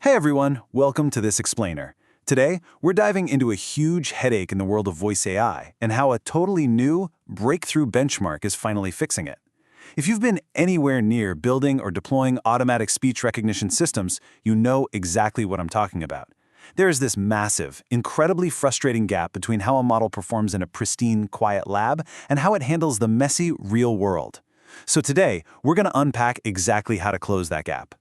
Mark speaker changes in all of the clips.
Speaker 1: Hey everyone, welcome to this explainer. Today, we're diving into a huge headache in the world of voice AI and how a totally new, breakthrough benchmark is finally fixing it. If you've been anywhere near building or deploying automatic speech recognition systems, you know exactly what I'm talking about. There is this massive, incredibly frustrating gap between how a model performs in a pristine, quiet lab and how it handles the messy, real world. So today, we're going to unpack exactly how to close that gap.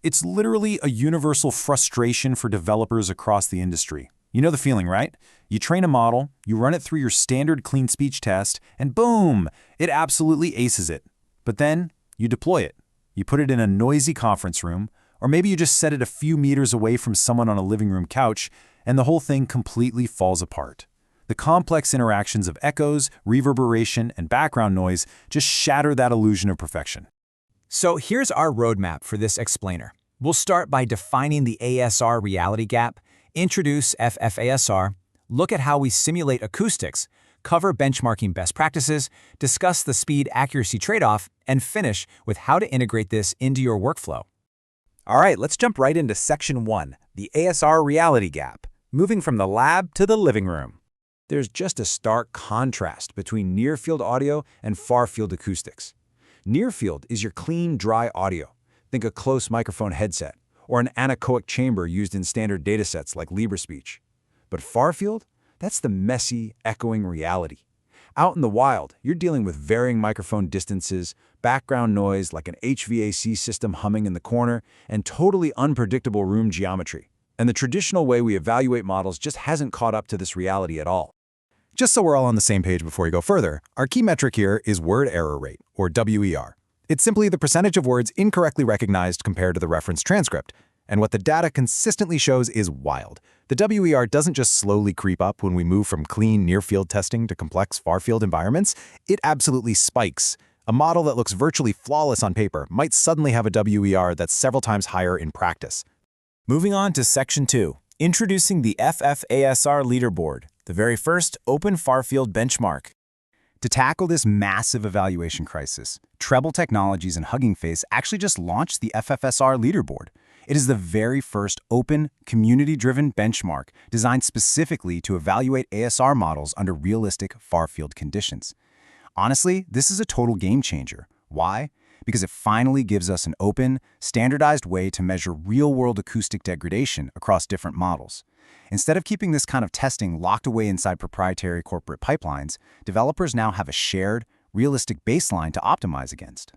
Speaker 1: It's literally a universal frustration for developers across the industry. You know the feeling, right? You train a model, you run it through your standard clean speech test, and boom, it absolutely aces it. But then, you deploy it. You put it in a noisy conference room, or maybe you just set it a few meters away from someone on a living room couch, and the whole thing completely falls apart. The complex interactions of echoes, reverberation, and background noise just shatter that illusion of perfection.
Speaker 2: So here's our roadmap for this explainer. We'll start by defining the ASR reality gap, introduce FFASR, look at how we simulate acoustics, cover benchmarking best practices, discuss the speed-accuracy trade-off, and finish with how to integrate this into your workflow.
Speaker 3: All right, let's jump right into Section 1, the ASR reality gap, moving from the lab to the living room. There's just a stark contrast between near-field audio and far-field acoustics. Near-field is your clean, dry audio. Think a close microphone headset, or an anechoic chamber used in standard datasets like LibreSpeech. But far-field? That's the messy, echoing reality. Out in the wild, you're dealing with varying microphone distances, background noise like an HVAC system humming in the corner, and totally unpredictable room geometry. And the traditional way we evaluate models just hasn't caught up to this reality at all.
Speaker 1: Just so we're all on the same page before we go further, our key metric here is word error rate, or WER. It's simply the percentage of words incorrectly recognized compared to the reference transcript. And what the data consistently shows is wild. The WER doesn't just slowly creep up when we move from clean near-field testing to complex far-field environments. It absolutely spikes. A model that looks virtually flawless on paper might suddenly have a WER that's several times higher in practice.
Speaker 4: Moving on to Section 2, introducing the FFASR Leaderboard, the very first open far-field benchmark.
Speaker 1: To tackle this massive evaluation crisis, Treble Technologies and Hugging Face actually just launched the FFASR Leaderboard. It is the very first open, community-driven benchmark designed specifically to evaluate ASR models under realistic far-field conditions. Honestly, this is a total game changer. Why? Because it finally gives us an open, standardized way to measure real-world acoustic degradation across different models. Instead of keeping this kind of testing locked away inside proprietary corporate pipelines, developers now have a shared, realistic baseline to optimize against.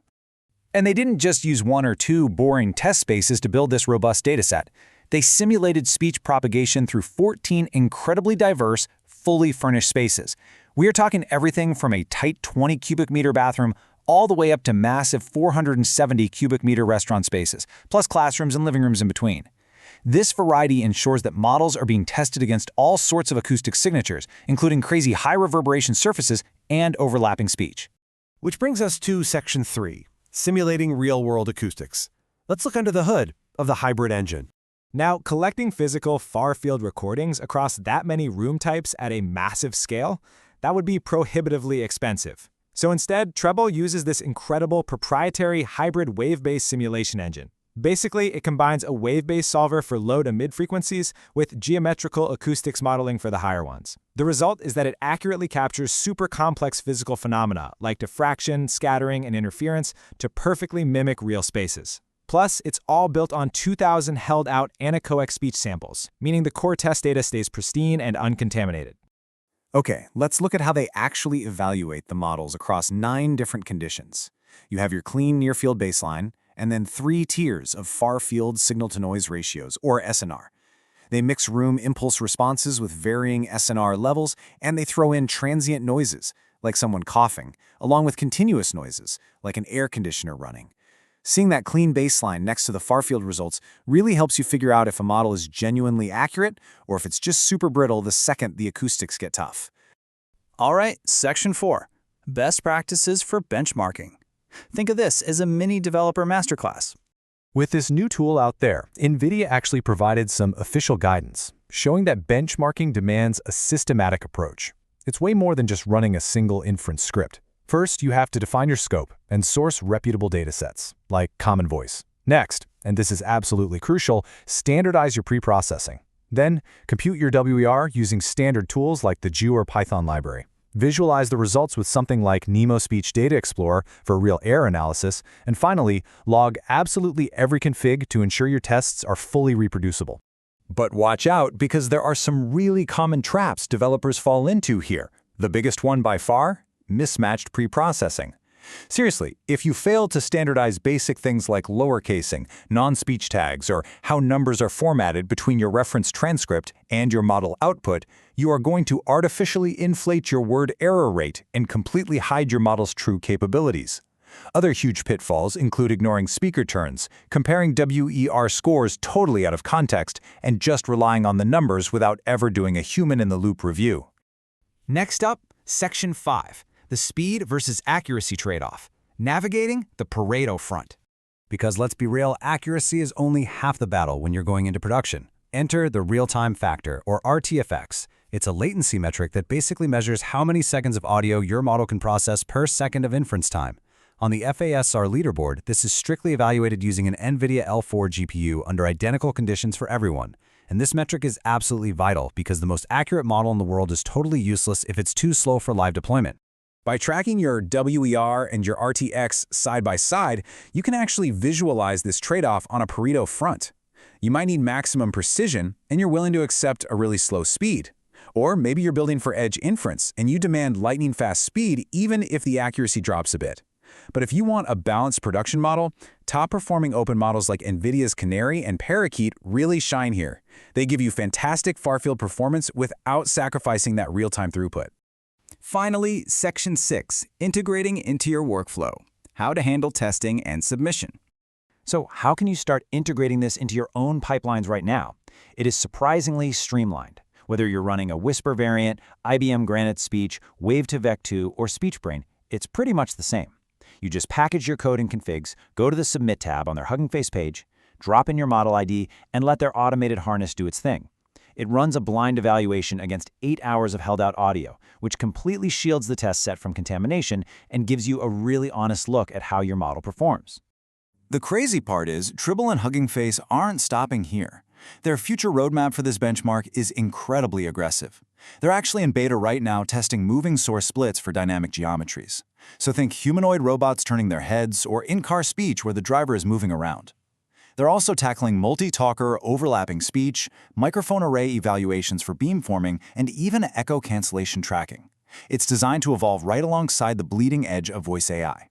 Speaker 2: And they didn't just use one or two boring test spaces to build this robust dataset. They simulated speech propagation through 14 incredibly diverse, fully furnished spaces. We are talking everything from a tight 20 cubic meter bathroom all the way up to massive 470 cubic meter restaurant spaces, plus classrooms and living rooms in between. This variety ensures that models are being tested against all sorts of acoustic signatures, including crazy high reverberation surfaces and overlapping speech.
Speaker 3: Which brings us to Section 3, simulating real-world acoustics. Let's look under the hood of the hybrid engine. Now, collecting physical far-field recordings across that many room types at a massive scale, that would be prohibitively expensive. So instead, Treble uses this incredible proprietary hybrid wave-based simulation engine. Basically, it combines a wave-based solver for low to mid frequencies with geometrical acoustics modeling for the higher ones. The result is that it accurately captures super complex physical phenomena like diffraction, scattering, and interference to perfectly mimic real spaces. Plus, it's all built on 2,000 held-out anechoic speech samples, meaning the core test data stays pristine and uncontaminated.
Speaker 1: Okay, let's look at how they actually evaluate the models across 9 different conditions. You have your clean near-field baseline, and then 3 tiers of far-field signal-to-noise ratios, or SNR. They mix room impulse responses with varying SNR levels, and they throw in transient noises, like someone coughing, along with continuous noises, like an air conditioner running. Seeing that clean baseline next to the far-field results really helps you figure out if a model is genuinely accurate or if it's just super brittle the second the acoustics get tough.
Speaker 4: All right, Section 4, best practices for benchmarking. Think of this as a mini developer masterclass.
Speaker 5: With this new tool out there, NVIDIA actually provided some official guidance, showing that benchmarking demands a systematic approach. It's way more than just running a single inference script. First, you have to define your scope and source reputable datasets, like Common Voice. Next, And this is absolutely crucial, standardize your preprocessing. Then, compute your WER using standard tools like the Jew or Python library. Visualize the results with something like Nemo Speech Data Explorer for real error analysis. And finally, log absolutely every config to ensure your tests are fully reproducible.
Speaker 2: But watch out, because there are some really common traps developers fall into here. The biggest one by far? Mismatched preprocessing. Seriously, if you fail to standardize basic things like lowercasing, non-speech tags, or how numbers are formatted between your reference transcript and your model output, you are going to artificially inflate your word error rate and completely hide your model's true capabilities. Other huge pitfalls include ignoring speaker turns, comparing WER scores totally out of context, and just relying on the numbers without ever doing a human-in-the-loop review.
Speaker 3: Next up, Section 5. The speed versus accuracy trade-off, navigating the Pareto front.
Speaker 2: Because let's be real, accuracy is only half the battle when you're going into production. Enter the real-time factor, or RTFX. It's a latency metric that basically measures how many seconds of audio your model can process per second of inference time. On the FFASR Leaderboard, this is strictly evaluated using an NVIDIA L4 GPU under identical conditions for everyone. And this metric is absolutely vital because the most accurate model in the world is totally useless if it's too slow for live deployment. By tracking your WER and your RTX side by side, you can actually visualize this trade-off on a Pareto front. You might need maximum precision, and you're willing to accept a really slow speed. Or maybe you're building for edge inference, and you demand lightning-fast speed even if the accuracy drops a bit. But if you want a balanced production model, top-performing open models like NVIDIA's Canary and Parakeet really shine here. They give you fantastic far-field performance without sacrificing that real-time throughput. Finally, Section 6, integrating into your workflow. How to handle testing and submission.
Speaker 6: So how can you start integrating this into your own pipelines right now? It is surprisingly streamlined. Whether you're running a Whisper variant, IBM Granite Speech, Wave2Vec2, or SpeechBrain, it's pretty much the same. You just package your code and configs, go to the Submit tab on their Hugging Face page, drop in your model ID, and let their automated harness do its thing. It runs a blind evaluation against 8 hours of held-out audio, which completely shields the test set from contamination and gives you a really honest look at how your model performs.
Speaker 2: The crazy part is, Treble and Hugging Face aren't stopping here. Their future roadmap for this benchmark is incredibly aggressive. They're actually in beta right now testing moving source splits for dynamic geometries. So think humanoid robots turning their heads or in-car speech where the driver is moving around. They're also tackling multi-talker, overlapping speech, microphone array evaluations for beamforming, and even echo cancellation tracking. It's designed to evolve right alongside the bleeding edge of voice AI.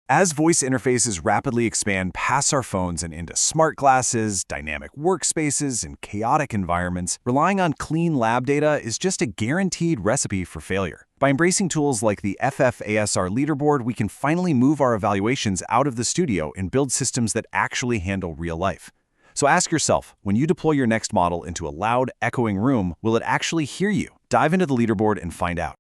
Speaker 1: As voice interfaces rapidly expand past our phones and into smart glasses, dynamic workspaces, and chaotic environments, relying on clean lab data is just a guaranteed recipe for failure. By embracing tools like the FFASR Leaderboard, we can finally move our evaluations out of the studio and build systems that actually handle real life. So ask yourself, when you deploy your next model into a loud, echoing room, will it actually hear you? Dive into the leaderboard and find out.